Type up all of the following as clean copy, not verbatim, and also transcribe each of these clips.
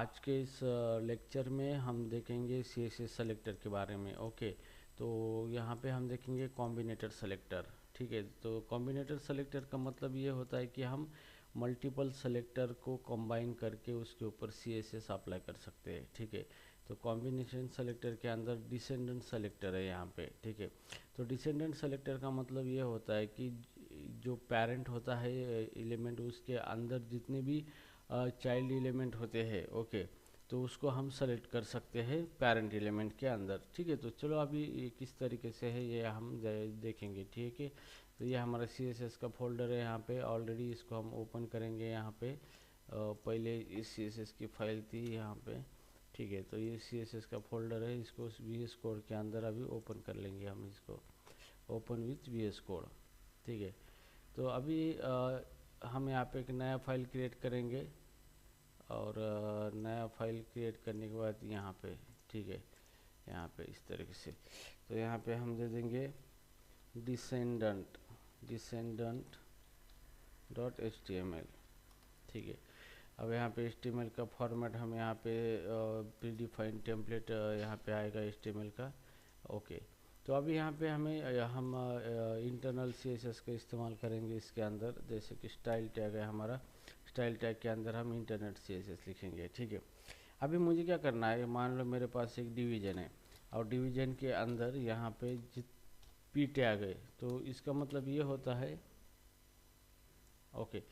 आज के इस लेक्चर में हम देखेंगे सीएसएस सेलेक्टर के बारे में। ओके, तो यहाँ पे हम देखेंगे कॉम्बिनेटर सेलेक्टर। ठीक है, तो कॉम्बिनेटर सेलेक्टर का मतलब ये होता है कि हम मल्टीपल सेलेक्टर को कंबाइन करके उसके ऊपर सीएसएस अप्लाई कर सकते हैं। ठीक है, तो कॉम्बिनेशन सेलेक्टर के अंदर डिसेंडेंट सेलेक्टर है यहाँ पे। ठीक है, तो डिसेंडेंट सेलेक्टर का मतलब ये होता है कि जो पेरेंट होता है एलिमेंट, उसके अंदर जितने भी चाइल्ड एलिमेंट होते हैं, ओके, तो उसको हम सेलेक्ट कर सकते हैं पेरेंट एलिमेंट के अंदर। ठीक है, तो चलो अभी ये किस तरीके से है ये हम देखेंगे। ठीक है, तो ये हमारा सीएसएस का फोल्डर है यहाँ पे। ऑलरेडी इसको हम ओपन करेंगे यहाँ पे। पहले इस सीएसएस की फाइल थी यहाँ पे। ठीक है, तो ये सीएसएस का फोल्डर है, इसको VS कोड के अंदर अभी ओपन कर लेंगे हम इसको, ओपन विथ VS कोड। ठीक है, तो अभी हम यहाँ पे एक नया फाइल क्रिएट करेंगे और नया फाइल क्रिएट करने के बाद यहाँ पे, ठीक है, यहाँ पे इस तरीके से, तो यहाँ पे हम दे देंगे डिसेंडेंट डॉट HTML। ठीक है, अब यहाँ पे HTML का फॉर्मेट हम यहाँ पे प्रीडिफाइंड टेम्पलेट यहाँ पे आएगा HTML का। ओके, तो अभी यहाँ पे हम इंटरनल CSS का इस्तेमाल करेंगे इसके अंदर। जैसे कि स्टाइल टैग है हमारा, स्टाइल टैग के अंदर हम इंटरनेट CSS लिखेंगे। ठीक है, अभी मुझे क्या करना है, मान लो मेरे पास एक डिवीज़न है और डिवीज़न के अंदर यहाँ पे P टैग है, तो इसका मतलब ये होता है, ओके,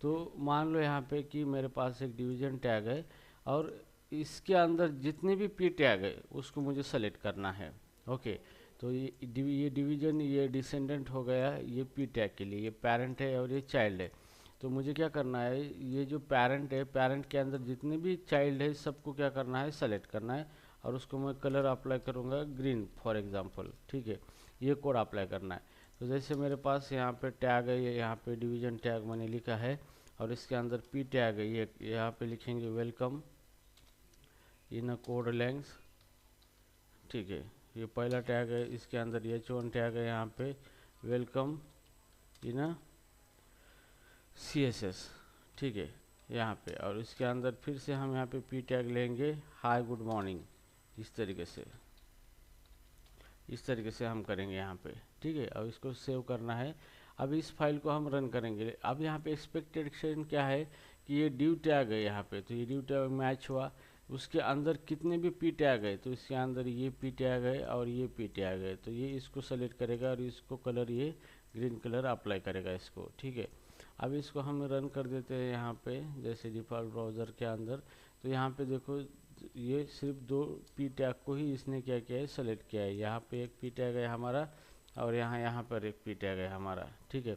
तो मान लो यहाँ पे कि मेरे पास एक डिवीज़न टैग है और इसके अंदर जितने भी P टैग है उसको मुझे सेलेक्ट करना है। ओके, तो ये डिवीज़न, ये डिसेंडेंट हो गया ये P टैग के लिए, ये पेरेंट है और ये चाइल्ड है। तो मुझे क्या करना है, ये जो पेरेंट है, पेरेंट के अंदर जितने भी चाइल्ड है सबको क्या करना है, सेलेक्ट करना है और उसको मैं कलर अप्लाई करूँगा ग्रीन फॉर एग्जांपल। ठीक है, ये कोड अप्लाई करना है। तो जैसे मेरे पास यहाँ पे टैग है, ये यहाँ पे डिवीज़न टैग मैंने लिखा है और इसके अंदर P टैग है, ये यहाँ पे लिखेंगे वेलकम इन कोड लेंथ। ठीक है, ये पहला टैग है, इसके अंदर H1 टैग है यहाँ पे वेलकम इन CSS। ठीक है, यहाँ पे, और इसके अंदर फिर से हम यहाँ पे P टैग लेंगे हाय गुड मॉर्निंग। इस तरीके से हम करेंगे यहाँ पे। ठीक है, अब इसको सेव करना है। अब इस फाइल को हम रन करेंगे। अब यहाँ पे एक्सपेक्टेशन क्या है कि ये ड्यू टैग है यहाँ पे, तो ये ड्यू टैग मैच हुआ, उसके अंदर कितने भी P टैग है तो इसके अंदर ये P टैग है और ये P टैग है, तो ये इसको सेलेक्ट करेगा और इसको कलर ये ग्रीन कलर अप्लाई करेगा इसको। ठीक है, अब इसको हम रन कर देते हैं यहाँ पे जैसे डिफ़ॉल्ट ब्राउज़र के अंदर। तो यहाँ पे देखो ये सिर्फ 2 P टैग को ही इसने क्या किया है, सेलेक्ट किया है। यहाँ पे एक P टैग है हमारा और यहाँ पर एक P टैग है हमारा। ठीक है,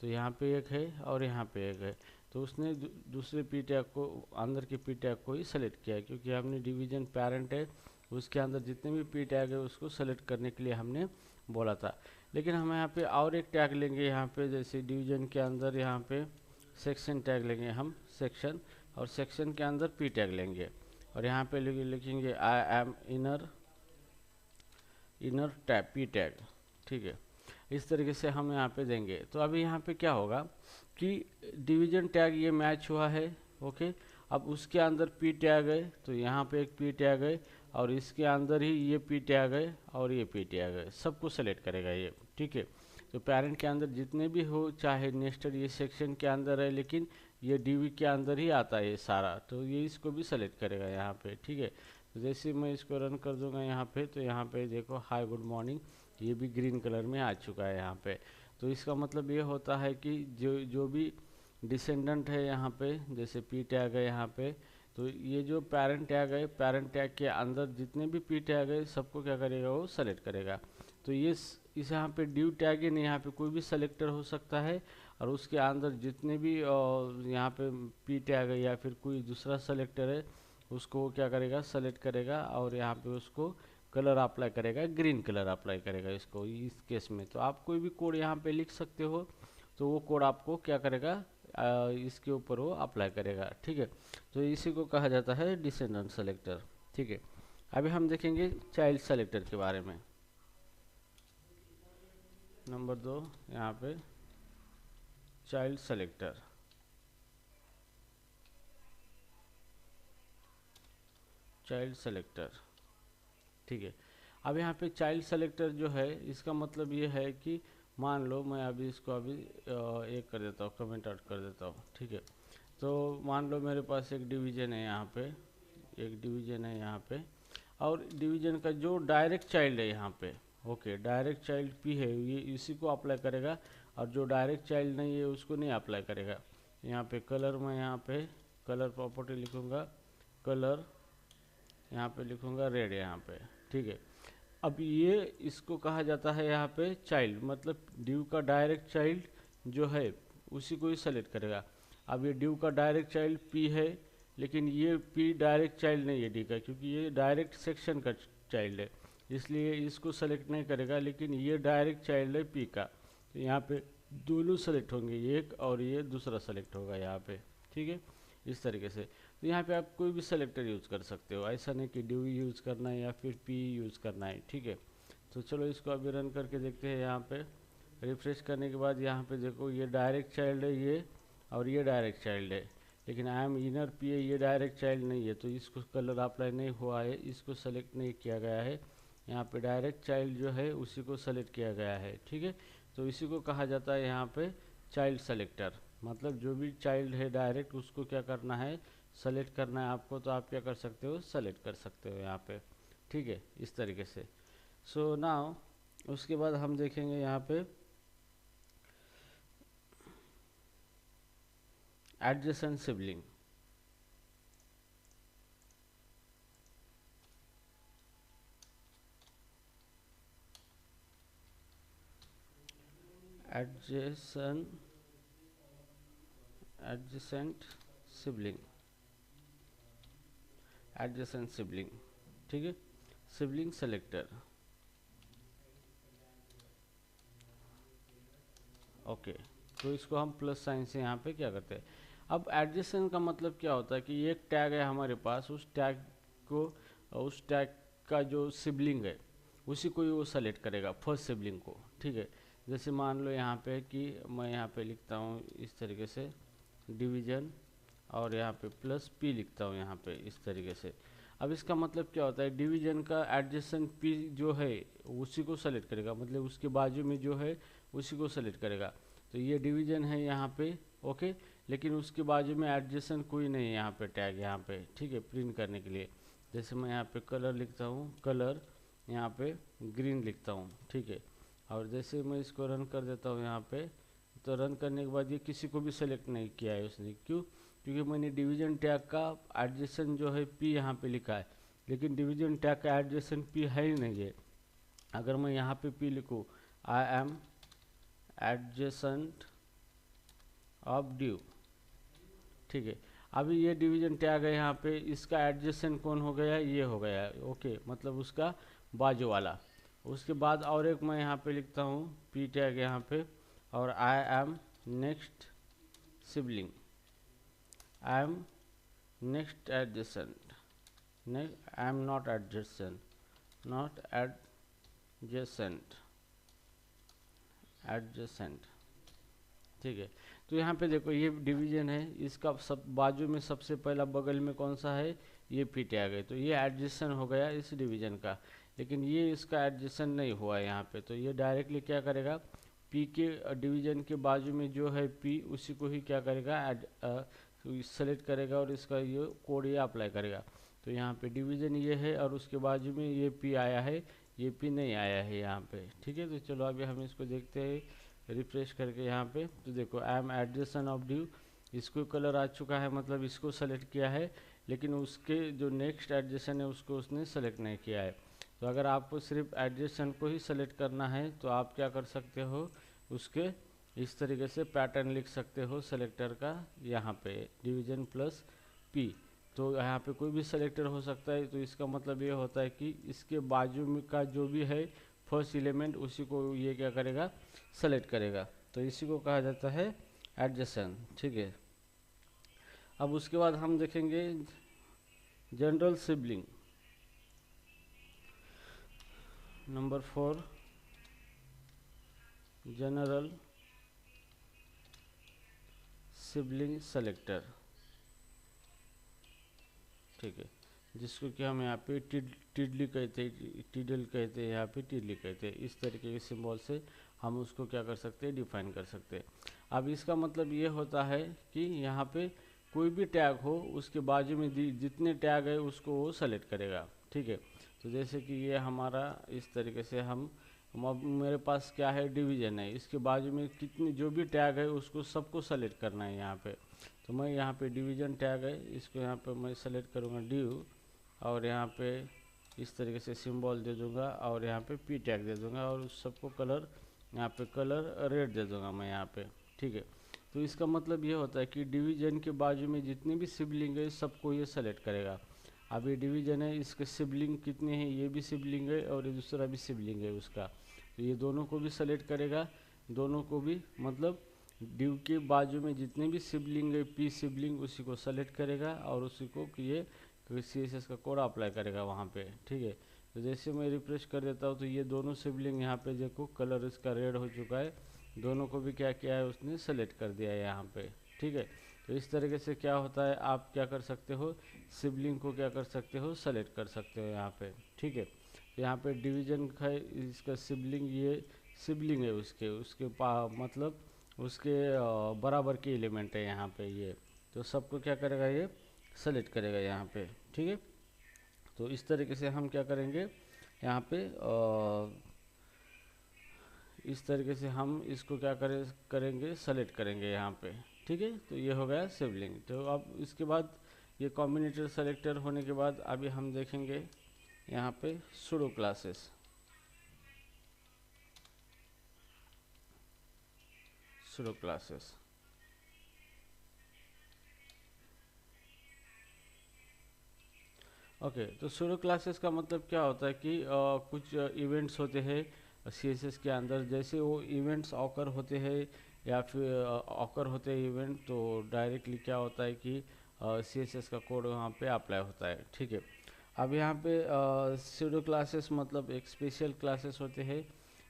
तो यहाँ पे एक है और यहाँ पे एक है, तो उसने दूसरे P टैग को, अंदर के P टैग को ही सेलेक्ट किया है, क्योंकि हमने डिवीज़न पेरेंट है उसके अंदर जितने भी P टैग है उसको सेलेक्ट करने के लिए हमने बोला था। लेकिन हम यहाँ पे और एक टैग लेंगे यहाँ पे, जैसे डिवीज़न के अंदर यहाँ पे सेक्शन टैग लेंगे हम, सेक्शन, और सेक्शन के अंदर P टैग लेंगे और यहाँ पे लिखेंगे I am inner tag P tag. ठीक है, इस तरीके से हम यहाँ पे देंगे। तो अभी यहाँ पे क्या होगा कि डिवीज़न टैग ये मैच हुआ है। ओके, अब उसके अंदर P टैग है, तो यहाँ पे एक P टैग है और इसके अंदर ही ये P टैग है और ये P टैग है, सबको सेलेक्ट करेगा ये। ठीक है, तो पेरेंट के अंदर जितने भी हो, चाहे नेस्टेड ये सेक्शन के अंदर है लेकिन ये DV के अंदर ही आता है ये सारा, तो ये इसको भी सेलेक्ट करेगा यहाँ पे। ठीक है, तो जैसे मैं इसको रन कर दूंगा यहाँ पे, तो यहाँ पे देखो हाय गुड मॉर्निंग ये भी ग्रीन कलर में आ चुका है यहाँ पे। तो इसका मतलब ये होता है कि जो भी डिसेंडेंट है यहाँ पे, जैसे P टैग है यहाँ पे, तो ये जो पेरेंट टैग है, पेरेंट टैग के अंदर जितने भी P टैग है सबको क्या करेगा, वो सेलेक्ट करेगा। तो ये इस यहाँ पे ड्यू टैग ही नहीं, यहाँ पे कोई भी सेलेक्टर हो सकता है और उसके अंदर जितने भी यहाँ पे P टैग है या फिर कोई दूसरा सेलेक्टर है उसको वो क्या करेगा, सेलेक्ट करेगा और यहाँ पे उसको कलर अप्लाई करेगा, ग्रीन कलर अप्लाई करेगा इसको, इस केस में। तो आप कोई भी कोड यहाँ पे लिख सकते हो, तो वो कोड आपको क्या करेगा, इसके ऊपर वो अप्लाई करेगा। ठीक है, तो इसी को कहा जाता है डिसेंडेंट सेलेक्टर। ठीक है, अभी हम देखेंगे चाइल्ड सेलेक्टर के बारे में। नंबर 2 यहाँ पे चाइल्ड सेलेक्टर। चाइल्ड सेलेक्टर, ठीक है। अब यहाँ पे चाइल्ड सेलेक्टर जो है इसका मतलब ये है कि मान लो मैं अभी इसको अभी एक कर देता हूँ, कमेंट आउट कर देता हूँ, ठीक है। तो मान लो मेरे पास एक डिवीजन है यहाँ पे, एक डिवीजन है यहाँ पे, और डिवीजन का जो डायरेक्ट चाइल्ड है यहाँ पे, ओके, डायरेक्ट चाइल्ड पी है, ये इसी को अप्लाई करेगा, और जो डायरेक्ट चाइल्ड नहीं है उसको नहीं अप्लाई करेगा। यहाँ पे कलर, मैं यहाँ पे कलर प्रॉपर्टी लिखूँगा, कलर यहाँ पे लिखूँगा रेड यहाँ पे, ठीक है। अब ये इसको कहा जाता है यहाँ पे चाइल्ड, मतलब ड्यू का डायरेक्ट चाइल्ड जो है उसी को ही सेलेक्ट करेगा। अब ये ड्यू का डायरेक्ट चाइल्ड पी है, लेकिन ये पी डायरेक्ट चाइल्ड नहीं है डी का, क्योंकि ये डायरेक्ट सेक्शन का चाइल्ड है, इसलिए इसको सेलेक्ट नहीं करेगा। लेकिन ये डायरेक्ट चाइल्ड है पी का, तो यहाँ पे दोनों सेलेक्ट होंगे, एक और ये दूसरा सेलेक्ट होगा यहाँ पे, ठीक है, इस तरीके से। तो यहाँ पे आप कोई भी सेलेक्टर यूज़ कर सकते हो, ऐसा नहीं कि ड्यू यूज़ करना है या फिर पी यूज़ करना है, ठीक है। तो चलो इसको अभी रन करके देखते हैं। यहाँ पे रिफ्रेश करने के बाद यहाँ पे देखो ये डायरेक्ट चाइल्ड है ये, और ये डायरेक्ट चाइल्ड है, लेकिन आई एम इनर पी है, ये डायरेक्ट चाइल्ड नहीं है, तो इसको कलर अप्लाई नहीं हुआ है, इसको सेलेक्ट नहीं किया गया है। यहाँ पे डायरेक्ट चाइल्ड जो है उसी को सेलेक्ट किया गया है, ठीक है। तो इसी को कहा जाता है यहाँ पे चाइल्ड सेलेक्टर, मतलब जो भी चाइल्ड है डायरेक्ट उसको क्या करना है, सेलेक्ट करना है आपको, तो आप क्या कर सकते हो, सेलेक्ट कर सकते हो यहाँ पे, ठीक है, इस तरीके से। सो नाउ उसके बाद हम देखेंगे यहाँ पे adjacent sibling. Adjacent sibling, adjacent sibling, ठीक है, सिबलिंग सेलेक्टर, ओके। तो इसको हम प्लस साइन से यहाँ पे क्या करते हैं। अब एडजेसेंट का मतलब क्या होता है कि एक टैग है हमारे पास, उस टैग को, उस टैग का जो सिबलिंग है उसी को ही वो सेलेक्ट करेगा, फर्स्ट सिबलिंग को, ठीक है। जैसे मान लो यहाँ पे कि मैं यहाँ पे लिखता हूँ इस तरीके से डिवीजन, और यहाँ पे प्लस पी लिखता हूँ यहाँ पे इस तरीके से। अब इसका मतलब क्या होता है, डिवीजन का एडजेसेंट पी जो है उसी को सेलेक्ट करेगा, मतलब उसके बाजू में जो है उसी को सेलेक्ट करेगा। तो ये डिवीजन है यहाँ पे, ओके, लेकिन उसके बाजू में एडजेसेंट कोई नहीं है यहाँ पे टैग, यहाँ पे, ठीक है, प्रिंट करने के लिए। जैसे मैं यहाँ पे कलर लिखता हूँ, कलर यहाँ पे ग्रीन लिखता हूँ, ठीक है। और जैसे मैं इसको रन कर देता हूँ यहाँ पे, तो रन करने के बाद ये किसी को भी सेलेक्ट नहीं किया है उसने, क्यों, क्योंकि मैंने डिवीजन टैग का एडजेसेंट जो है पी यहाँ पे लिखा है, लेकिन डिवीजन टैग का एडजेसेंट पी है ही नहीं है। अगर मैं यहाँ पे पी लिखूँ, I am adjacent of due, ठीक है। अभी ये डिवीजन टैग है यहाँ पे, इसका एडजेसेंट कौन हो गया, ये हो गया, ओके, मतलब उसका बाजू वाला। उसके बाद और एक मैं यहाँ पे लिखता हूँ पी टैग यहाँ पे, और I am next sibling, I am next adjacent, I am not adjacent, not adjacent, adjacent, ठीक है। तो यहाँ पे देखो ये डिवीजन है, इसका सब बाजू में सबसे पहला बगल में कौन सा है, ये पी टैग है, तो ये एडजेसेंट हो गया इस डिवीजन का। लेकिन ये इसका एडजेसेंट नहीं हुआ है यहाँ पे, तो ये डायरेक्टली क्या करेगा, पी के डिवीजन के बाजू में जो है पी उसी को ही क्या करेगा, सेलेक्ट करेगा, और इसका ये कोड ये अप्लाई करेगा। तो यहाँ पे डिवीजन ये है, और उसके बाजू में ये पी आया है, ये पी नहीं आया है यहाँ पे, ठीक है। तो चलो अभी हम इसको देखते हैं रिफ्रेश करके यहाँ पे। तो देखो I am adjacent of due, इसको कलर आ चुका है, मतलब इसको सेलेक्ट किया है, लेकिन उसके जो नेक्स्ट एडजेसेंट है उसको उसने सेलेक्ट नहीं किया है। तो अगर आपको सिर्फ एडजेसेंट को ही सेलेक्ट करना है तो आप क्या कर सकते हो, उसके इस तरीके से पैटर्न लिख सकते हो सेलेक्टर का, यहाँ पे डिवीजन प्लस पी। तो यहाँ पे कोई भी सेलेक्टर हो सकता है, तो इसका मतलब ये होता है कि इसके बाजू में का जो भी है फर्स्ट एलिमेंट उसी को ये क्या करेगा, सेलेक्ट करेगा। तो इसी को कहा जाता है एडजेसेंट, ठीक है। अब उसके बाद हम देखेंगे general sibling, number 4, general sibling selector, ठीक है। जिसको कि हम यहाँ पे टिडली कहते हैं, टिडल कहते हैं, यहाँ पे टिडली कहते हैं। इस तरीके के सिंबल से हम उसको क्या कर सकते हैं, डिफाइन कर सकते हैं। अब इसका मतलब ये होता है कि यहाँ पे कोई भी टैग हो उसके बाजू में जितने टैग है उसको वो सेलेक्ट करेगा, ठीक है। तो जैसे कि ये हमारा इस तरीके से हम अब मेरे पास क्या है, डिवीजन है, इसके बाजू में कितने जो भी टैग है उसको सबको सेलेक्ट करना है यहाँ पे। तो मैं यहाँ पे डिवीजन टैग है, इसको यहाँ पे मैं सेलेक्ट करूँगा डिव, और यहाँ पे इस तरीके से सिंबल दे दूँगा, और यहाँ पे पी टैग दे दूँगा, और उस सबको कलर यहाँ पे कलर रेड दे दूँगा मैं यहाँ पे, ठीक है। तो इसका मतलब ये होता है कि डिवीजन के बाजू में जितने भी सिबलिंग है सबको ये सेलेक्ट करेगा। अब ये डिवीजन है, इसके सिबलिंग कितने हैं, ये भी सिबलिंग है और ये दूसरा भी सिबलिंग है उसका, तो ये दोनों को भी सेलेक्ट करेगा, दोनों को भी, मतलब डिव के बाजू में जितने भी सिबलिंग है पी सिबलिंग उसी को सेलेक्ट करेगा और उसी को ये CSS का कोड अप्लाई करेगा वहाँ पे, ठीक है। तो जैसे मैं रिफ्रेश कर देता हूँ तो ये दोनों सिबलिंग यहाँ पे देखो कलर इसका रेड हो चुका है, दोनों को भी क्या किया है उसने सेलेक्ट कर दिया है यहाँ पे, ठीक है। तो इस तरीके से क्या होता है, आप क्या कर सकते हो, सिबलिंग को क्या कर सकते हो, सेलेक्ट कर सकते हो यहाँ पे, ठीक है। यहाँ पे डिवीजन का इसका सिबलिंग, ये सिबलिंग है उसके उसके मतलब उसके बराबर के एलिमेंट है यहाँ पे ये, तो सबको क्या करेगा ये सेलेक्ट करेगा यहाँ पे, ठीक है। तो इस तरीके से हम क्या करेंगे यहाँ पे इस तरीके से हम इसको क्या करेंगे सेलेक्ट करेंगे यहाँ पे, ठीक है। तो ये हो गया सिबलिंग। तो अब इसके बाद ये कॉम्बिनेटर सेलेक्टर होने के बाद अभी हम देखेंगे यहाँ पे pseudo classes. Pseudo classes okay. तो सूडो क्लासेस का मतलब क्या होता है कि कुछ इवेंट्स होते हैं CSS के अंदर, जैसे वो इवेंट्स ऑकर होते हैं या फिर ऑकर होते हैं इवेंट, तो डायरेक्टली क्या होता है कि CSS का कोड वहाँ पे अप्लाई होता है, ठीक है। अब यहाँ पे सूडो क्लासेस मतलब एक स्पेशल क्लासेस होते हैं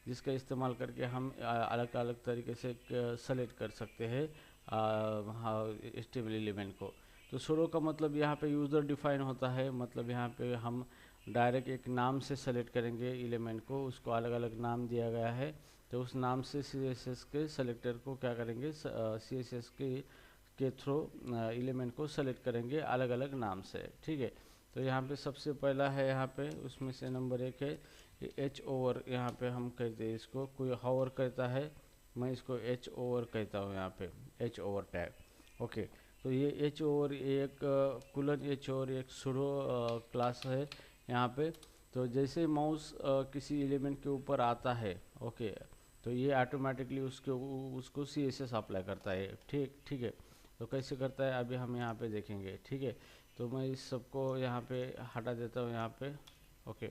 जिसका इस्तेमाल करके हम अलग अलग तरीके से सेलेक्ट कर सकते हैं HTML एलिमेंट को। तो सूडो का मतलब यहाँ पे यूज़र डिफाइन होता है, मतलब यहाँ पे हम डायरेक्ट एक नाम से सेलेक्ट करेंगे एलिमेंट को, उसको अलग अलग नाम दिया गया है, तो उस नाम से CSS के सेलेक्टर को क्या करेंगे, CSS के थ्रू एलिमेंट को सेलेक्ट करेंगे अलग अलग नाम से, ठीक है। तो यहाँ पे सबसे पहला है, यहाँ पे उसमें से नंबर 1 है H ओवर, यहाँ पे हम कहते हैं इसको, कोई हावर कहता है, मैं इसको H ओवर कहता हूँ यहाँ पे, H ओवर टैग, ओके। तो ये H ओवर एक कुलन H ओवर एक सूडो क्लास है यहाँ पे। तो जैसे माउस किसी एलिमेंट के ऊपर आता है, ओके, तो ये ऑटोमेटिकली उसको CSS अप्लाई करता है, ठीक ठीक है। तो कैसे करता है अभी हम यहाँ पे देखेंगे, ठीक है। तो मैं इस सबको यहाँ पे हटा देता हूँ यहाँ पे, ओके।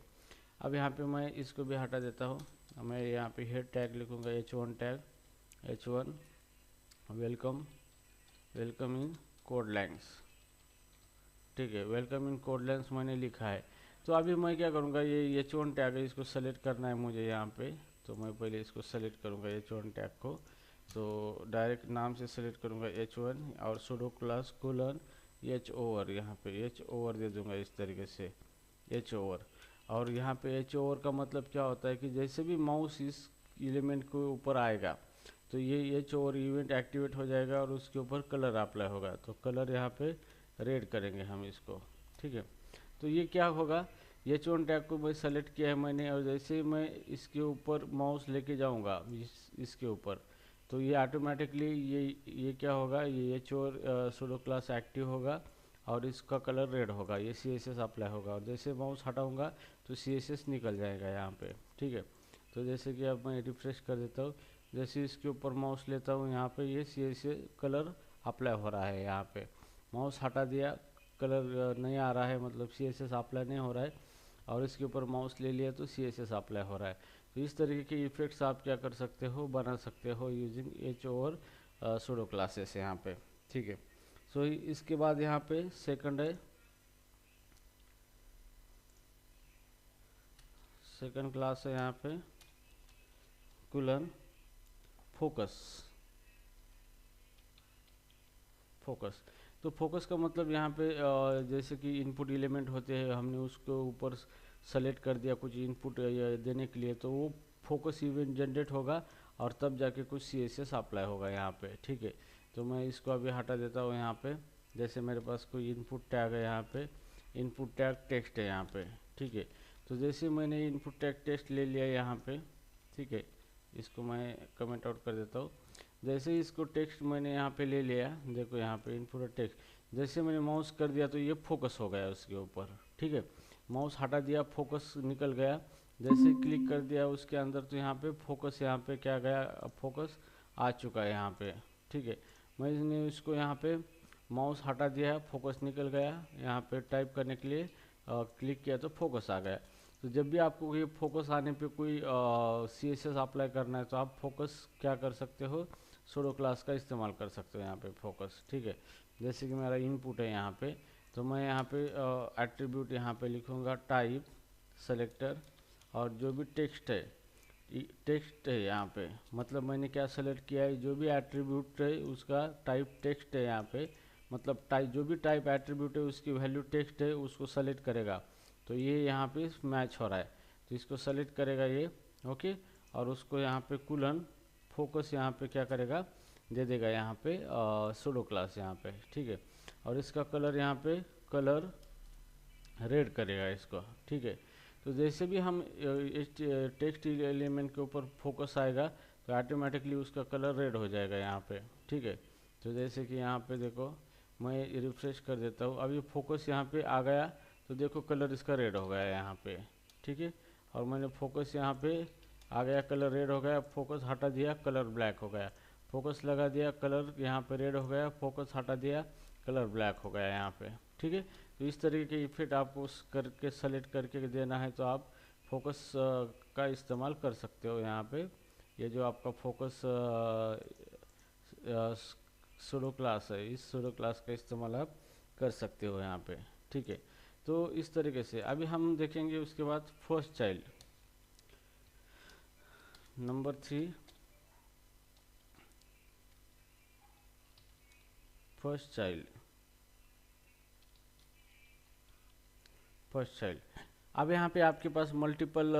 अब यहाँ पे मैं इसको भी हटा देता हूँ, मैं यहाँ पे हेड टैग लिखूँगा H1 tag, H1 welcome, welcome in code lines, ठीक है। वेलकम इन कोड लाइन्स मैंने लिखा है। तो अभी मैं क्या करूँगा, ये H1 टैग है, इसको सेलेक्ट करना है मुझे यहाँ पे, तो मैं पहले इसको सेलेक्ट करूँगा H1 टैग को, तो डायरेक्ट नाम से सेलेक्ट करूँगा H1 और pseudo class colon H over, यहाँ पे H ओवर दे दूँगा इस तरीके से H ओवर। और यहाँ पे H ओवर का मतलब क्या होता है कि जैसे भी माउस इस एलिमेंट के ऊपर आएगा तो ये H ओवर इवेंट एक्टिवेट हो जाएगा और उसके ऊपर कलर अप्लाई होगा, तो कलर यहाँ पे रेड करेंगे हम इसको, ठीक है। तो ये क्या होगा, H1 टैग को मैं सेलेक्ट किया है मैंने, और जैसे ही मैं इसके ऊपर माउस लेके जाऊँगा इसके ऊपर, तो ये ऑटोमेटिकली ये क्या होगा, ये H over pseudo class active होगा और इसका कलर रेड होगा, ये CSS अप्लाई होगा, और जैसे माउस हटाऊंगा तो CSS निकल जाएगा यहाँ पे, ठीक है। तो जैसे कि अब मैं रिफ्रेश कर देता हूँ, जैसे इसके ऊपर माउस लेता हूँ यहाँ पे ये CSS कलर अप्लाई हो रहा है, यहाँ पे माउस हटा दिया कलर नहीं आ रहा है, मतलब CSS अप्लाई नहीं हो रहा है, और इसके ऊपर माउस ले लिया तो CSS अप्लाई हो रहा है। तो इस तरीके के इफेक्ट्स आप क्या कर सकते हो, बना सकते हो using H over pseudo classes यहाँ पे, ठीक है। सो इसके बाद यहाँ पे सेकंड है, सेकंड क्लास है यहाँ पे कुलन फोकस, फोकस। तो फोकस का मतलब यहाँ पे जैसे कि इनपुट एलिमेंट होते हैं, हमने उसको ऊपर सेलेक्ट कर दिया कुछ इनपुट देने के लिए, तो वो फोकस इवेंट जनरेट होगा और तब जाके कुछ CSS अप्लाई होगा यहाँ पे। ठीक है, तो मैं इसको अभी हटा देता हूँ यहाँ पे। जैसे मेरे पास कोई इनपुट टैग है यहाँ पे, इनपुट टैग टेक्स्ट है यहाँ पे। ठीक है, तो जैसे मैंने इनपुट टैग टेक्स्ट ले लिया यहाँ पे, ठीक है, इसको मैं कमेंट आउट कर देता हूँ। जैसे ही इसको टेक्स्ट मैंने यहाँ पे ले लिया, देखो यहाँ पे इनपुट टेक्स्ट, जैसे मैंने माउस कर दिया तो ये फोकस हो गया उसके ऊपर। ठीक है, माउस हटा दिया, फोकस निकल गया। जैसे क्लिक कर दिया उसके अंदर तो यहाँ पे फोकस, यहाँ पे क्या गया, फोकस आ चुका है यहाँ पे। ठीक है, मैंने इसको यहाँ पे माउस हटा दिया, फोकस निकल गया। यहाँ पे टाइप करने के लिए क्लिक किया तो फोकस आ गया। तो जब भी आपको ये फोकस आने पे कोई CSS अप्लाई करना है तो आप फोकस क्या कर सकते हो, सूडो क्लास का इस्तेमाल कर सकते हो यहाँ पे फोकस। ठीक है, जैसे कि मेरा इनपुट है यहाँ पे, तो मैं यहाँ पे एट्रीब्यूट यहाँ पे लिखूँगा टाइप सेलेक्टर, और जो भी टेक्स्ट है यहाँ पे, मतलब मैंने क्या सेलेक्ट किया है, जो भी एट्रीब्यूट है उसका टाइप टेक्स्ट है यहाँ पे, मतलब टाइप जो भी टाइप एट्रीब्यूट है उसकी वैल्यू टेक्स्ट है उसको सेलेक्ट करेगा। तो ये यहाँ पे मैच हो रहा है, तो इसको सेलेक्ट करेगा ये। ओके, और उसको यहाँ पे कुलन फोकस यहाँ पे क्या करेगा, दे देगा यहाँ पे सूडो क्लास यहाँ पे। ठीक है, और इसका कलर यहाँ पे कलर रेड करेगा इसको। ठीक है, तो जैसे भी हम इस टेक्स्ट एलिमेंट के ऊपर फोकस आएगा तो ऑटोमेटिकली उसका कलर रेड हो जाएगा यहाँ पे। ठीक है, तो जैसे कि यहाँ पे देखो, मैं रिफ्रेश कर देता हूँ, अभी फोकस यहाँ पे आ गया तो देखो कलर इसका रेड हो गया यहाँ पे। ठीक है, और मैंने फोकस यहाँ पे आ गया, कलर रेड हो गया, फोकस हटा दिया, कलर ब्लैक हो गया, फोकस लगा दिया, कलर यहाँ पे रेड हो गया, फोकस हटा दिया, कलर ब्लैक हो गया यहाँ पे। ठीक है, तो इस तरीके के इफेक्ट आपको करके सेलेक्ट करके देना है तो आप फोकस का इस्तेमाल कर सकते हो यहाँ पे। ये जो आपका फोकस सूडो क्लास है, इस सूडो क्लास का इस्तेमाल आप कर सकते हो यहाँ पे। ठीक है, तो इस तरीके से अभी हम देखेंगे उसके बाद first child number 3, first child. अब यहाँ पे आपके पास मल्टीपल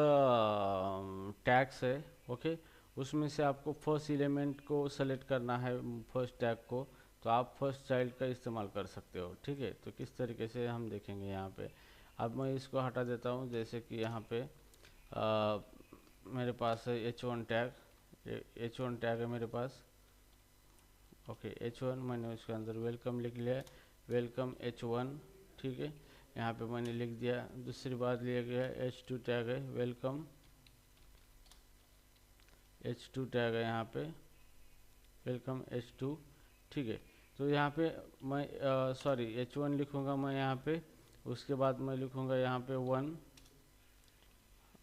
टैग्स है। ओके, उसमें से आपको फर्स्ट एलिमेंट को सेलेक्ट करना है, फर्स्ट टैग को, तो आप फर्स्ट चाइल्ड का इस्तेमाल कर सकते हो। ठीक है, तो किस तरीके से हम देखेंगे यहाँ पे। अब मैं इसको हटा देता हूँ, जैसे कि यहाँ पे मेरे पास है H1 टैग, H1 टैग है मेरे पास। ओके, H1 मैंने उसके अंदर वेलकम लिख लिया है, वेलकम H1। ठीक है, यहाँ पे मैंने लिख दिया। दूसरी बात लिया गया H2 टैग है, वेलकम H2 टैग है यहाँ पे, वेलकम H2। ठीक है, तो यहाँ पे मैं सॉरी H1 लिखूँगा मैं यहाँ पे, उसके बाद मैं लिखूँगा यहाँ पे 1,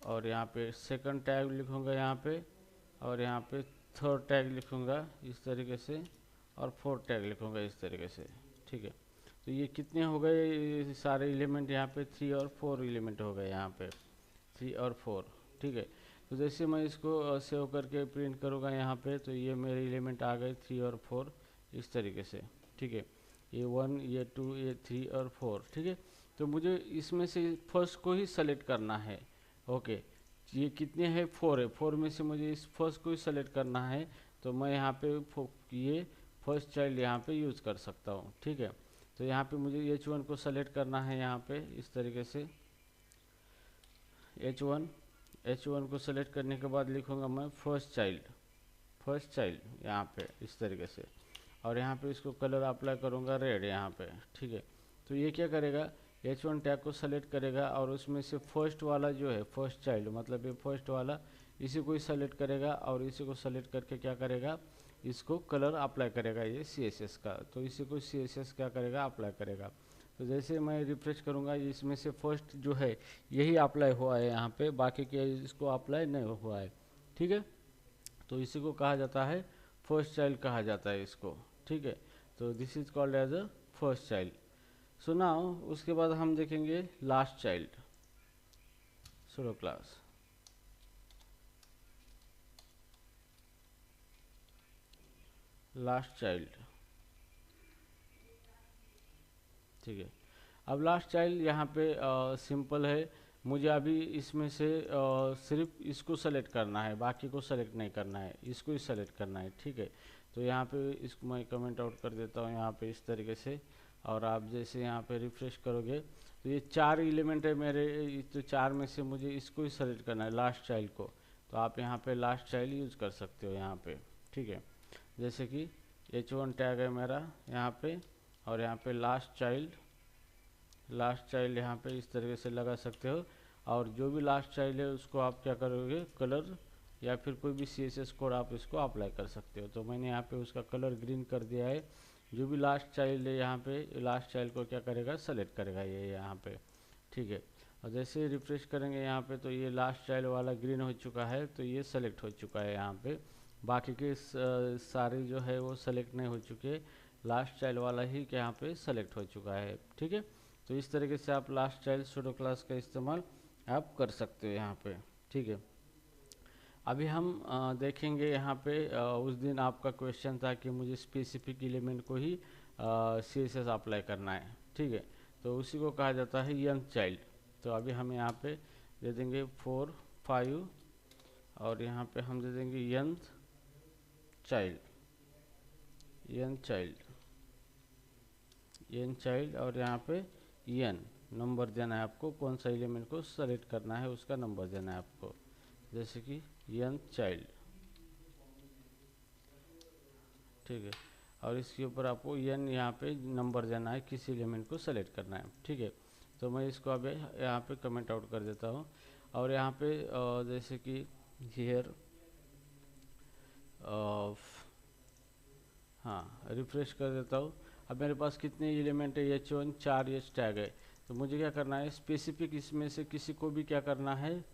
और यहाँ पे सेकंड टैग लिखूँगा यहाँ पे, और यहाँ पे थर्ड टैग लिखूँगा इस तरीके से, और फोर्थ टैग लिखूँगा इस तरीके से। ठीक है, तो ये कितने हो गए सारे एलिमेंट, यहाँ पे 3 और 4 एलिमेंट हो गए यहाँ पे, 3 और 4। ठीक है, तो जैसे मैं इसको सेव करके प्रिंट करूँगा यहाँ पे, तो ये मेरे एलिमेंट आ गए 3 और 4 इस तरीके से। ठीक है, ये 1, ये 2, ये 3 और 4। ठीक है, तो मुझे इसमें से फर्स्ट को ही सेलेक्ट करना है। ओके, ये कितने हैं, 4 है, 4 में से मुझे इस फर्स्ट को ही सेलेक्ट करना है, तो मैं यहाँ पे ये फर्स्ट चाइल्ड यहाँ पे यूज़ कर सकता हूँ। ठीक है, तो यहाँ पे मुझे H1 को सेलेक्ट करना है यहाँ पे इस तरीके से, H1 को सेलेक्ट करने के बाद लिखूँगा मैं फर्स्ट चाइल्ड यहाँ पे इस तरीके से, और यहाँ पे इसको कलर अप्लाई करूँगा रेड यहाँ पे। ठीक है, तो ये क्या करेगा, H1 टैग को सेलेक्ट करेगा और उसमें से फर्स्ट वाला जो है फर्स्ट चाइल्ड, मतलब ये फर्स्ट वाला, इसी को ही सेलेक्ट करेगा और इसी को सेलेक्ट करके क्या करेगा, इसको कलर अप्लाई करेगा ये CSS का, तो इसी को CSS क्या करेगा, अप्लाई करेगा। तो जैसे मैं रिफ्रेश करूँगा, इसमें से फर्स्ट जो है यही अप्लाई हुआ है यहाँ पे, बाकी के इसको अप्लाई नहीं हुआ है। ठीक है, तो इसी को कहा जाता है फर्स्ट चाइल्ड कहा जाता है इसको। ठीक है, तो this is called as a first child. So now उसके बाद हम देखेंगे last child, pseudo class. Last child, ठीक है। अब लास्ट चाइल्ड यहाँ पे सिंपल है, मुझे अभी इसमें से सिर्फ इसको सेलेक्ट करना है, बाकी को सेलेक्ट नहीं करना है, इसको ही सेलेक्ट करना है। ठीक है, तो यहाँ पे इसको मैं कमेंट आउट कर देता हूँ यहाँ पे इस तरीके से। और आप जैसे यहाँ पे रिफ्रेश करोगे तो ये 4 एलिमेंट है मेरे, तो 4 में से मुझे इसको ही सेलेक्ट करना है, लास्ट चाइल्ड को। तो आप यहाँ पे लास्ट चाइल्ड यूज कर सकते हो यहाँ पे। ठीक है, जैसे कि H1 टैग है मेरा यहाँ पे, और यहाँ पे लास्ट चाइल्ड यहाँ पे इस तरीके से लगा सकते हो। और जो भी लास्ट चाइल्ड है उसको आप क्या करोगे, कलर या फिर कोई भी CSS कोड आप इसको अप्लाई कर सकते हो। तो मैंने यहाँ पे उसका कलर ग्रीन कर दिया है। जो भी लास्ट चाइल्ड है यहाँ पे, लास्ट चाइल्ड को क्या करेगा, सेलेक्ट करेगा ये यहाँ पे। ठीक है, और जैसे रिफ्रेश करेंगे यहाँ पे तो ये लास्ट चाइल्ड वाला ग्रीन हो चुका है, तो ये सेलेक्ट हो चुका है यहाँ पे। बाकी के सारे जो है वो सेलेक्ट नहीं हो चुके, लास्ट चाइल्ड वाला ही यहाँ पे सेलेक्ट हो चुका है। ठीक है, तो इस तरीके से आप लास्ट चाइल्ड सूडो क्लास का इस्तेमाल आप कर सकते हो यहाँ पे। ठीक है, अभी हम देखेंगे यहाँ पे उस दिन आपका क्वेश्चन था कि मुझे स्पेसिफिक एलिमेंट को ही CSS अप्लाई करना है। ठीक है, तो उसी को कहा जाता है यंग चाइल्ड। तो अभी हम यहाँ पे दे देंगे 4 5 और यहाँ पे हम दे देंगे यंग चाइल्ड और यहाँ पे नंबर देना है आपको, कौन सा एलिमेंट को सेलेक्ट करना है उसका नंबर देना है आपको, जैसे कि यंग चाइल्ड। ठीक है, और इसके ऊपर आपको यहाँ पे नंबर देना है, किसी एलिमेंट को सेलेक्ट करना है। ठीक है, तो मैं इसको अभी यहाँ पे कमेंट आउट कर देता हूँ। और यहाँ पे जैसे कि हियर हाँ रिफ्रेश कर देता हूँ। अब मेरे पास कितने एलिमेंट है, H1 4 H टैग है। तो मुझे क्या करना है, स्पेसिफिक इसमें से किसी को भी क्या करना है,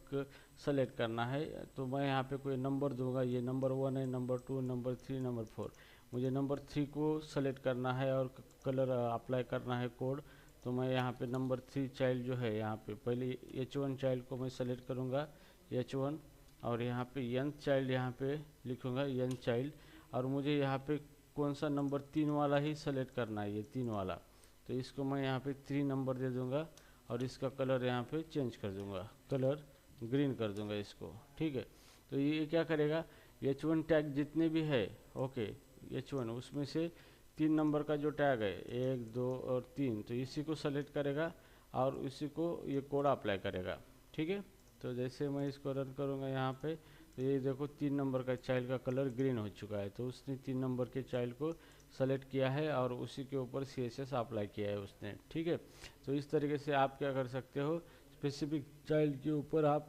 सेलेक्ट करना है। तो मैं यहाँ पे कोई नंबर दूंगा, ये नंबर 1 है, नंबर 2, नंबर 3, नंबर 4। मुझे नंबर 3 को सेलेक्ट करना है और कलर अप्लाई करना है कोड। तो मैं यहाँ पे नंबर 3 चाइल्ड जो है, यहाँ पे पहले H1 चाइल्ड को मैं सेलेक्ट करूँगा H1, और यहाँ पे यंग चाइल्ड यहाँ पे लिखूँगा यंग चाइल्ड। और मुझे यहाँ पे कौन सा नंबर 3 वाला ही सेलेक्ट करना है, ये 3 वाला। तो इसको मैं यहाँ पे 3 नंबर दे दूंगा और इसका कलर यहाँ पे चेंज कर दूंगा, कलर ग्रीन कर दूंगा इसको। ठीक है, तो ये क्या करेगा, H1 टैग जितने भी है, ओके H1 उसमें से 3 नंबर का जो टैग है 1 2 और 3, तो इसी को सेलेक्ट करेगा और इसी को ये कोड अप्लाई करेगा। ठीक है, तो जैसे मैं इसको रन करूँगा यहाँ पे, तो ये देखो 3 नंबर का चाइल्ड का कलर ग्रीन हो चुका है। तो उसने 3 नंबर के चाइल्ड को सेलेक्ट किया है और उसी के ऊपर CSS अप्लाई किया है उसने। ठीक है, तो इस तरीके से आप क्या कर सकते हो, स्पेसिफिक चाइल्ड के ऊपर आप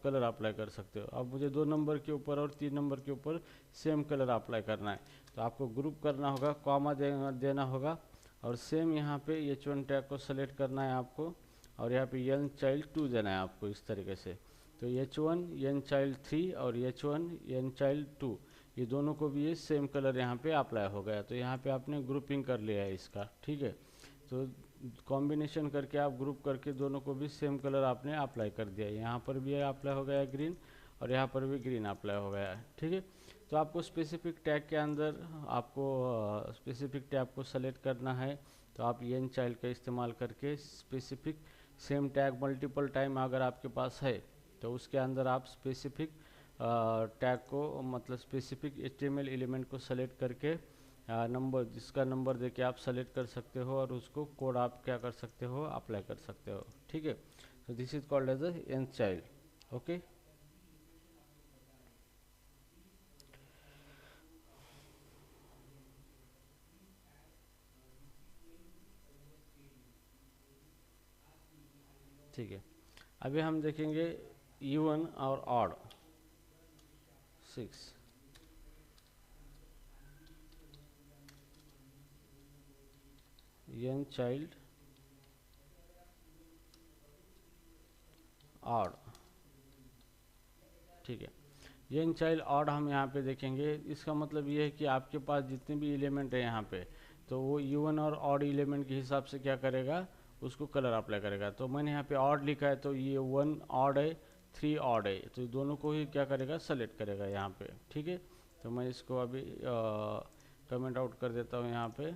कलर अप्लाई कर सकते हो। अब मुझे 2 नंबर के ऊपर और 3 नंबर के ऊपर सेम कलर अप्लाई करना है, तो आपको ग्रुप करना होगा, कॉमा देना होगा, और सेम यहाँ पे H1 टैग को सेलेक्ट करना है आपको, और यहाँ पे यंग चाइल्ड 2 देना है आपको इस तरीके से। तो H1 यंग चाइल्ड 3 और H1 यंग चाइल्ड 2, ये दोनों को भी ये सेम कलर यहाँ पे अप्लाई हो गया। तो यहाँ पे आपने ग्रुपिंग कर लिया है इसका। ठीक है, तो कॉम्बिनेशन करके आप ग्रुप करके दोनों को भी सेम कलर आपने अप्लाई कर दिया। यहाँ पर भी अप्लाई हो गया है ग्रीन, और यहाँ पर भी ग्रीन अप्लाई हो गया है। ठीक है, तो आपको स्पेसिफिक टैग के अंदर आपको स्पेसिफिक टैग को सेलेक्ट करना है। तो आप यंग चाइल्ड का इस्तेमाल करके specific same tag multiple time अगर आपके पास है, तो उसके अंदर आप स्पेसिफिक टैग को, मतलब स्पेसिफिक HTML एलिमेंट को सेलेक्ट करके नंबर, जिसका नंबर देके आप सेलेक्ट कर सकते हो और उसको कोड आप क्या कर सकते हो, अप्लाई कर सकते हो। ठीक है, so this is called as a nth child. Okay. ठीक है, अभी हम देखेंगे even और odd 6। young child odd। ठीक है, यंग चाइल्ड ऑड हम यहाँ पे देखेंगे। इसका मतलब ये है कि आपके पास जितने भी एलिमेंट है यहाँ पे, तो वो इवन और ऑड एलिमेंट के हिसाब से क्या करेगा, उसको कलर अप्लाई करेगा। तो मैंने यहाँ पे ऑड लिखा है, तो ये 1 ऑड है, 3 ऑड है, तो दोनों को ही क्या करेगा, सेलेक्ट करेगा यहाँ पे। ठीक है, तो मैं इसको अभी कमेंट आउट कर देता हूँ यहाँ पे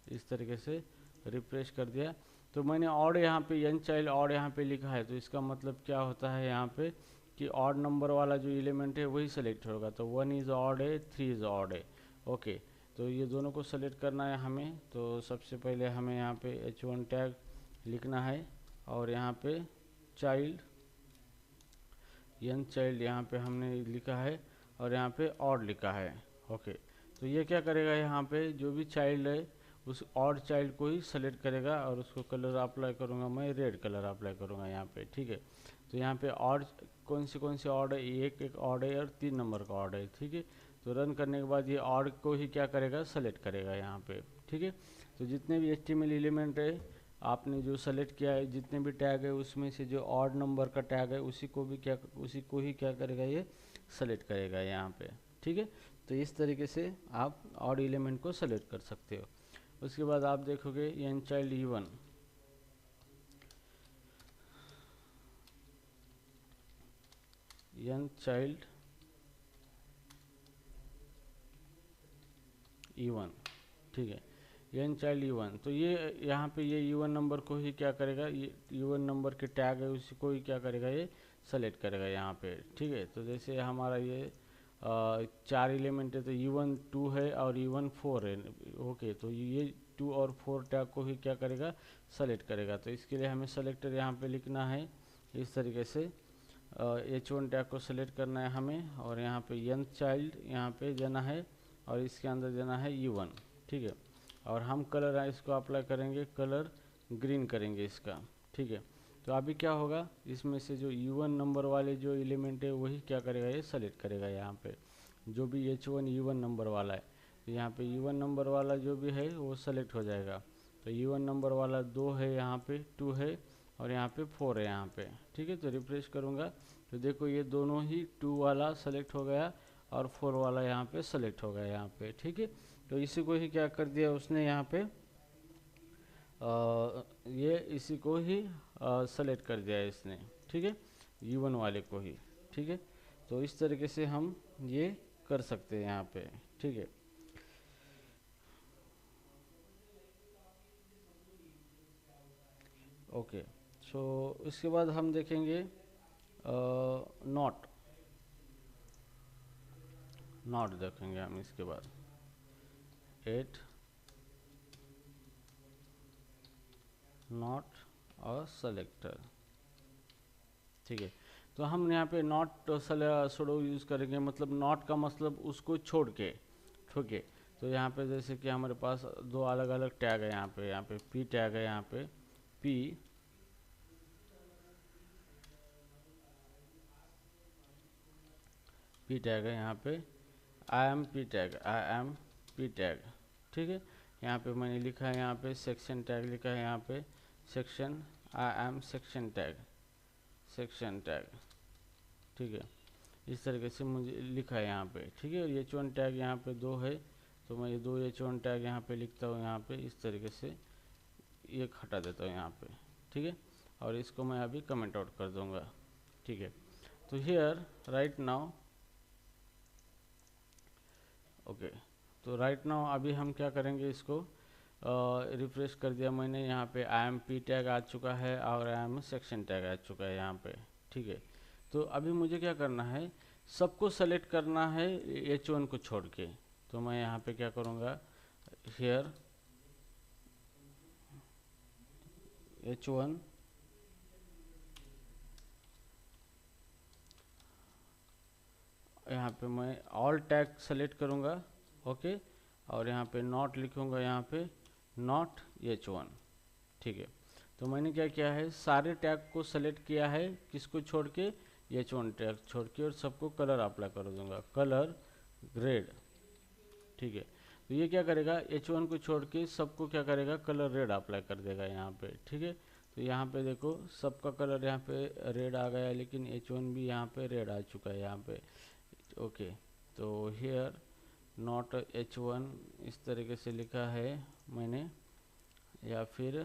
इस तरीके से। रिफ्रेश कर दिया तो मैंने ऑड यहाँ पे n चाइल्ड ऑड यहाँ पे लिखा है, तो इसका मतलब क्या होता है यहाँ पे कि ऑड नंबर वाला जो एलिमेंट है वही सेलेक्ट होगा। तो 1 इज़ ऑड है, 3 इज़ ऑड है। ओके, तो ये दोनों को सेलेक्ट करना है हमें। तो सबसे पहले हमें यहाँ पे h1 टैग लिखना है और यहाँ पे चाइल्ड n चाइल्ड यहाँ पे हमने लिखा है और यहाँ पे ऑड लिखा है। ओके, तो ये क्या करेगा, यहाँ पे जो भी चाइल्ड है उस ऑड चाइल्ड को ही सेलेक्ट करेगा और उसको कलर अप्लाई करूँगा, मैं रेड कलर अप्लाई करूँगा यहाँ पे। ठीक है, तो यहाँ पे ऑड कौन से ऑड है, एक ऑड है और 3 नंबर का ऑड है। ठीक है, तो रन करने के बाद ये ऑड को ही क्या करेगा, सेलेक्ट करेगा यहाँ पे। ठीक है, तो जितने भी HTML एलिमेंट है आपने जो सेलेक्ट किया है, जितने भी टैग है उसमें से जो ऑड नंबर का टैग है उसी को ही क्या करेगा, ये सेलेक्ट करेगा यहाँ पे। ठीक है, तो इस तरीके से आप ऑड एलिमेंट को सेलेक्ट कर सकते हो। उसके बाद आप देखोगे n child E1, n child E1। ठीक है, n चाइल्ड E1, तो ये यहाँ पे ये E1 नंबर को ही क्या करेगा, ये E1 नंबर के टैग है उसी को ही क्या करेगा, ये सेलेक्ट करेगा यहाँ पे। ठीक है, तो जैसे हमारा ये 4 एलिमेंट है तो E1 2 है और E1 4 है। ओके, तो ये 2 और 4 टैग को ही क्या करेगा, सेलेक्ट करेगा। तो इसके लिए हमें सेलेक्टर यहाँ पे लिखना है इस तरीके से। H1 टैग को सेलेक्ट करना है हमें और यहाँ पे n चाइल्ड यहाँ पे देना है और इसके अंदर देना है E1। ठीक है, और हम कलर है इसको अप्लाई करेंगे, कलर ग्रीन करेंगे इसका। ठीक है, तो अभी क्या होगा, इसमें से जो E1 नंबर वाले जो एलिमेंट है वही क्या करेगा, ये सेलेक्ट करेगा यहाँ पे। जो भी H1 E1 नंबर वाला है तो यहाँ पे E1 नंबर वाला जो भी है वो सेलेक्ट हो जाएगा। तो E1 नंबर वाला 2 है, यहाँ पे 2 है और यहाँ पे 4 है यहाँ पे। ठीक है, तो रिफ्रेश करूँगा तो देखो ये दोनों ही 2 वाला सेलेक्ट हो गया और 4 वाला यहाँ पे सेलेक्ट हो गया यहाँ पे। ठीक है, तो इसी को ही क्या कर दिया उसने यहाँ पे ये इसी को ही सेलेक्ट कर दिया इसने। ठीक है, E1 वाले को ही। ठीक है, तो इस तरीके से हम ये कर सकते हैं यहाँ पे। ठीक है, ओके, सो इसके बाद हम देखेंगे नॉट देखेंगे हम इसके बाद 8 नॉट और सेलेक्टर। ठीक है, तो हम यहाँ पे नॉट सुडो यूज़ करेंगे, मतलब नॉट का मतलब उसको छोड़ के। ठीक है, तो यहाँ पे जैसे कि हमारे पास 2 अलग अलग टैग है, यहाँ पे p टैग है, यहाँ पे p टैग है, यहाँ पे आई एम p टैग। ठीक है, यहाँ पे मैंने लिखा है, यहाँ पे सेक्शन टैग लिखा है, यहाँ पे section I am section tag. ठीक है, इस तरीके से मुझे लिखा है यहाँ पे। ठीक है, और H1 टैग यहाँ पे 2 है तो मैं ये 2 H1 टैग यहाँ पे लिखता हूँ, यहाँ पे इस तरीके से ये हटा देता हूँ यहाँ पे। ठीक है, और इसको मैं अभी कमेंट आउट कर दूँगा। ठीक है, तो हियर राइट नाउ, ओके, तो राइट नाउ अभी हम क्या करेंगे, इसको रिफ्रेश कर दिया मैंने, यहाँ पे आई एम p टैग आ चुका है और आई एम सेक्शन टैग आ चुका है यहाँ पे। ठीक है, तो अभी मुझे क्या करना है, सबको सेलेक्ट करना है H1 को छोड़ के। तो मैं यहाँ पे क्या करूँगा, हियर H1 यहाँ पे मैं ऑल टैग सेलेक्ट करूँगा। ओके, और यहाँ पे नॉट लिखूँगा, यहाँ पे नॉट H1। ठीक है, तो मैंने क्या किया है, सारे टैग को सेलेक्ट किया है, किसको छोड़ के, H1 टैग छोड़ के, और सबको कलर अप्लाई कर दूंगा, कलर रेड। ठीक है, तो ये क्या करेगा, H1 को छोड़ के सबको क्या करेगा, कलर रेड अप्लाई कर देगा यहाँ पे। ठीक है, तो यहाँ पे देखो सबका कलर यहाँ पे रेड आ गया, लेकिन H1 भी यहाँ पे रेड आ चुका है यहाँ पे। ओके, तो हियर नॉट H1 इस तरीके से लिखा है मैंने, या फिर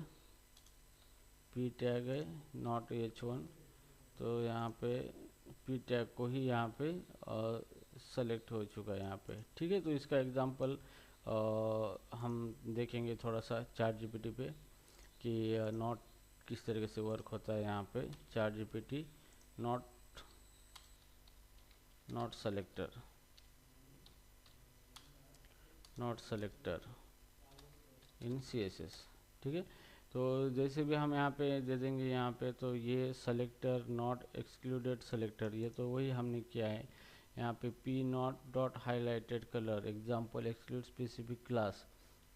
p टैग है नॉट H1, तो यहाँ पे p टैग को ही यहाँ पे सेलेक्ट हो चुका है यहाँ पे। ठीक है, तो इसका एग्जांपल हम देखेंगे थोड़ा सा ChatGPT पे। कि नॉट किस तरीके से वर्क होता है यहाँ पे chat GPT not selector in CSS। ठीक है, तो जैसे भी हम यहाँ पे दे देंगे यहाँ पे, तो ये सेलेक्टर नॉट एक्सक्लूडेड सेलेक्टर, ये तो वही हमने किया है यहाँ पे। P not dot highlighted colour example exclude specific class,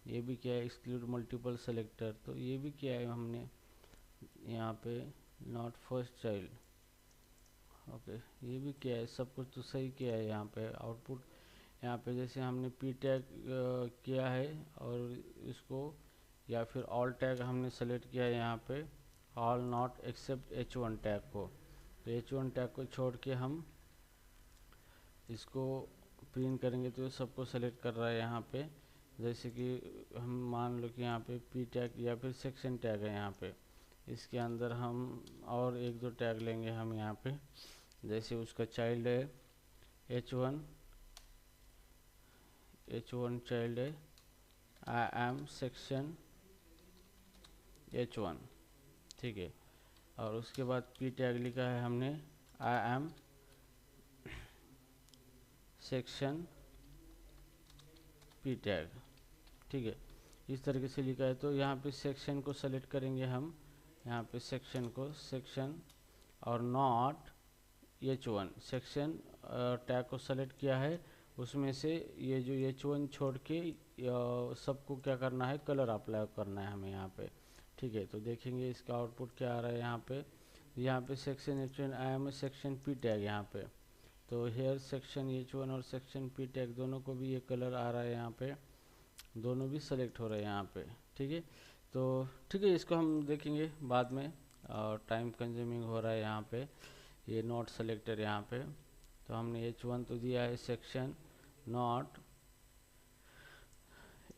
ये भी किया है। एक्सक्लूड मल्टीपल सेलेक्टर, तो ये भी किया है हमने यहाँ पे। नॉट फर्स्ट चाइल्ड, ओके, ये भी किया है। सब कुछ तो सही किया है यहाँ पे। आउटपुट यहाँ पे जैसे हमने पी टैग किया है और इसको, या फिर ऑल टैग हमने सेलेक्ट किया है यहाँ पे, all not accept H1 tag को। तो H1 टैग को छोड़ के हम इसको प्रिंट करेंगे तो सबको सेलेक्ट कर रहा है यहाँ पे। जैसे कि हम मान लो कि यहाँ पे पी टैग या फिर सेक्शन टैग है यहाँ पे, इसके अंदर हम और एक दो टैग लेंगे हम यहाँ पे। जैसे उसका चाइल्ड है H1 चाइल्ड है आई एम सेक्शन H1, ठीक है। और उसके बाद पी टैग लिखा है हमने I am section P tag, ठीक है, इस तरीके से लिखा है। तो यहाँ पे सेक्शन को सेलेक्ट करेंगे हम, यहाँ पे सेक्शन को, सेक्शन और नॉट H1 सेक्शन टैग को सेलेक्ट किया है, उसमें से ये जो H1 छोड़ के सबको क्या करना है, कलर अप्लाई करना है हमें यहाँ पे। ठीक है, तो देखेंगे इसका आउटपुट क्या आ रहा है यहाँ पे section H1 I am section P tag यहाँ पे। तो हेयर सेक्शन H1 और सेक्शन पी टैग दोनों को भी ये कलर आ रहा है यहाँ पे, दोनों भी सेलेक्ट हो रहे हैं यहाँ पे। ठीक है, तो ठीक है, इसको हम देखेंगे बाद में, और टाइम कंज्यूमिंग हो रहा है यहाँ पे ये नॉट सेलेक्टर यहाँ पे। तो हमने H1 तो दिया है, सेक्शन नॉट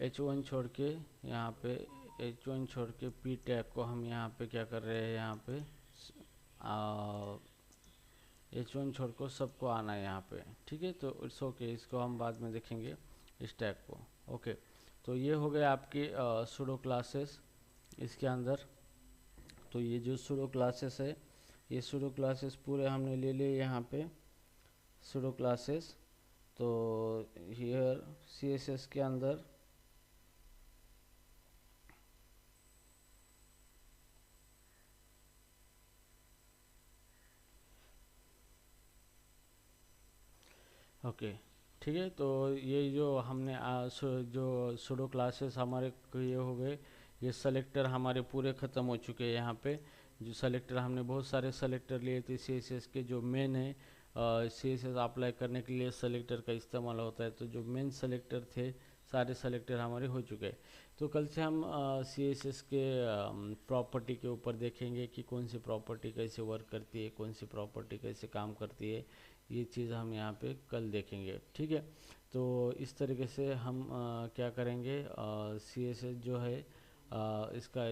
H1 छोड़ के यहाँ पे, H1 छोड़ के पी टैग को हम यहाँ पे क्या कर रहे हैं, यहाँ पे H1 छोड़ को सबको आना है यहाँ पे। ठीक है, तो इट्स ओके, इसको हम बाद में देखेंगे इस टैग को। ओके, तो ये हो गया आपके सूडो क्लासेस इसके अंदर। तो ये जो सूडो क्लासेस है, ये सूडो क्लासेस पूरे हमने ले लिए यहाँ पे सूडो क्लासेस। तो हियर CSS के अंदर ओके, ठीक है, तो ये जो हमने जो सूडो क्लासेस हमारे ये हो गए, ये सेलेक्टर हमारे पूरे ख़त्म हो चुके हैं यहाँ पे। जो सेलेक्टर हमने बहुत सारे सेलेक्टर लिए थे CSS के, जो मेन है CSS अप्लाई करने के लिए सेलेक्टर का इस्तेमाल होता है। तो जो मेन सेलेक्टर थे सारे सेलेक्टर हमारे हो चुके हैं। तो कल से हम CSS के प्रॉपर्टी के ऊपर देखेंगे कि कौन सी प्रॉपर्टी कैसे वर्क करती है, कौन सी प्रॉपर्टी कैसे काम करती है, ये चीज़ हम यहाँ पे कल देखेंगे। ठीक है, तो इस तरीके से हम क्या करेंगे, CSS जो है इसका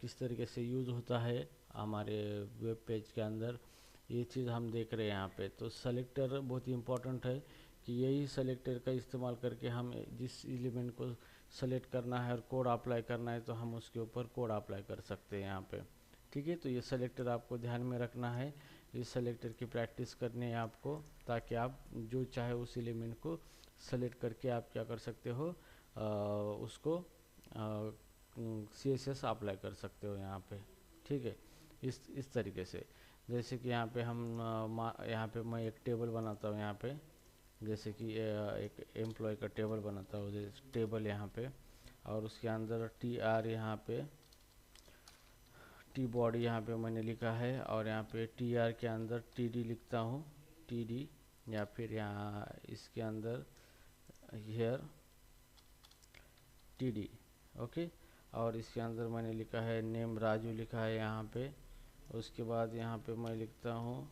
किस तरीके से यूज़ होता है हमारे वेब पेज के अंदर, ये चीज़ हम देख रहे हैं यहाँ पे। तो सेलेक्टर बहुत ही इम्पोर्टेंट है कि यही सेलेक्टर का इस्तेमाल करके हम जिस एलिमेंट को सेलेक्ट करना है और कोड अप्लाई करना है, तो हम उसके ऊपर कोड अप्लाई कर सकते हैं यहाँ पे। ठीक है, तो ये सेलेक्टर आपको ध्यान में रखना है, इस सेलेक्टर की प्रैक्टिस करनी है आपको, ताकि आप जो चाहे उस एलिमेंट को सेलेक्ट करके आप क्या कर सकते हो, उसको CSS अप्लाई कर सकते हो यहाँ पे। ठीक है, इस तरीके से। जैसे कि यहाँ पे हम यहाँ पे मैं एक टेबल बनाता हूँ यहाँ पे, जैसे कि एक एम्प्लॉय का टेबल बनाता हूँ, जैसे टेबल यहाँ पे, और उसके अंदर TR यहाँ पे टी बॉडी यहाँ पे मैंने लिखा है, और यहाँ पे TR के अंदर TD लिखता हूँ, TD, या फिर यहाँ इसके अंदर हेयर TD। ओके, और इसके अंदर मैंने लिखा है नेम राजू लिखा है यहाँ पे। उसके बाद यहाँ पे मैं लिखता हूँ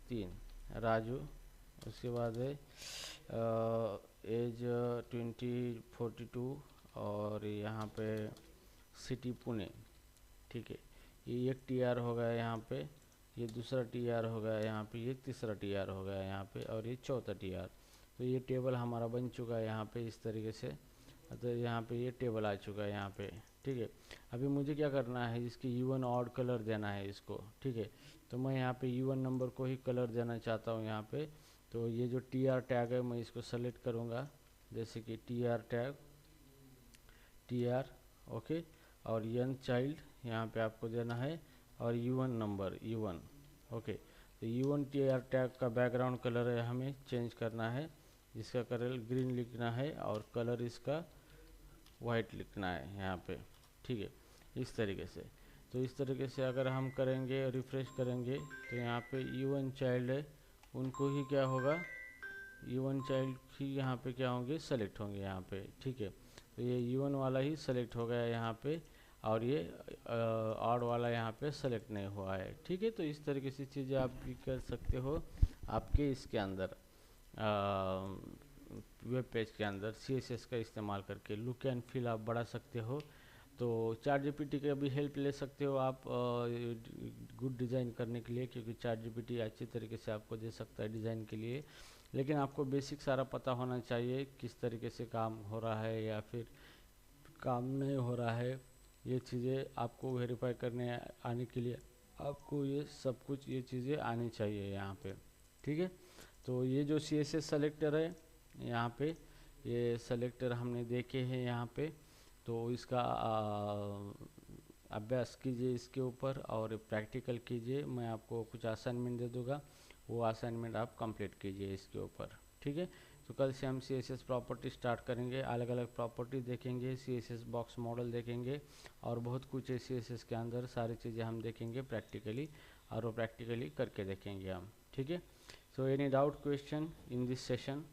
3 राजू। उसके बाद है एज 2042, और यहाँ पे सिटी पुणे। ठीक है, ये एक TR हो गया यहाँ पे, ये दूसरा TR हो गया यहाँ पे, ये तीसरा TR हो गया यहाँ पे, और ये चौथा TR। तो ये टेबल हमारा बन चुका है यहाँ पे इस तरीके से। तो यहाँ पे ये टेबल आ चुका है यहाँ पे। ठीक है। अभी मुझे क्या करना है, इसकी E1 ऑड कलर देना है इसको, ठीक है। तो मैं यहाँ पे E1 नंबर को ही कलर देना चाहता हूँ यहाँ पे। तो ये जो TR टैग है मैं इसको सेलेक्ट करूँगा, जैसे कि TR टैग, TR, ओके। और यंग चाइल्ड यहाँ पे आपको देना है, और E1 नंबर E1, ओके। तो E1 TR टैग का बैकग्राउंड कलर है हमें चेंज करना है, इसका कलर ग्रीन लिखना है और कलर इसका वाइट लिखना है यहाँ पे, ठीक है, इस तरीके से। तो इस तरीके से अगर हम करेंगे, रिफ्रेश करेंगे, तो यहाँ पे E1 चाइल्ड है, उनको ही क्या होगा, E1 चाइल्ड ही यहाँ पे क्या होंगे, सेलेक्ट होंगे यहाँ पे, ठीक है। तो ये E1 वाला ही सेलेक्ट हो गया यहाँ पे, और ये ऑड वाला यहाँ पे सेलेक्ट नहीं हुआ है, ठीक है। तो इस तरीके से चीज़ें आप भी कर सकते हो आपके इसके अंदर, वेब पेज के अंदर CSS का इस्तेमाल करके लुक एंड फील आप बढ़ा सकते हो। तो ChatGPT का भी हेल्प ले सकते हो आप गुड डिज़ाइन करने के लिए, क्योंकि ChatGPT अच्छी तरीके से आपको दे सकता है डिज़ाइन के लिए। लेकिन आपको बेसिक सारा पता होना चाहिए किस तरीके से काम हो रहा है या फिर काम नहीं हो रहा है। ये चीज़ें आपको वेरीफाई करने आने के लिए आपको ये सब कुछ ये चीज़ें आनी चाहिए यहाँ पे, ठीक है। तो ये जो CSS सेलेक्टर है यहाँ पे, ये सेलेक्टर हमने देखे हैं यहाँ पे, तो इसका अभ्यास कीजिए इसके ऊपर और प्रैक्टिकल कीजिए। मैं आपको कुछ असाइनमेंट दे दूँगा, वो असाइनमेंट आप कंप्लीट कीजिए इसके ऊपर, ठीक है। तो कल से हम CSS प्रॉपर्टी स्टार्ट करेंगे, अलग अलग प्रॉपर्टी देखेंगे, CSS बॉक्स मॉडल देखेंगे, और बहुत कुछ है CSS के अंदर, सारी चीज़ें हम देखेंगे प्रैक्टिकली, और वो प्रैक्टिकली करके देखेंगे हम, ठीक है। So any doubt question in this session?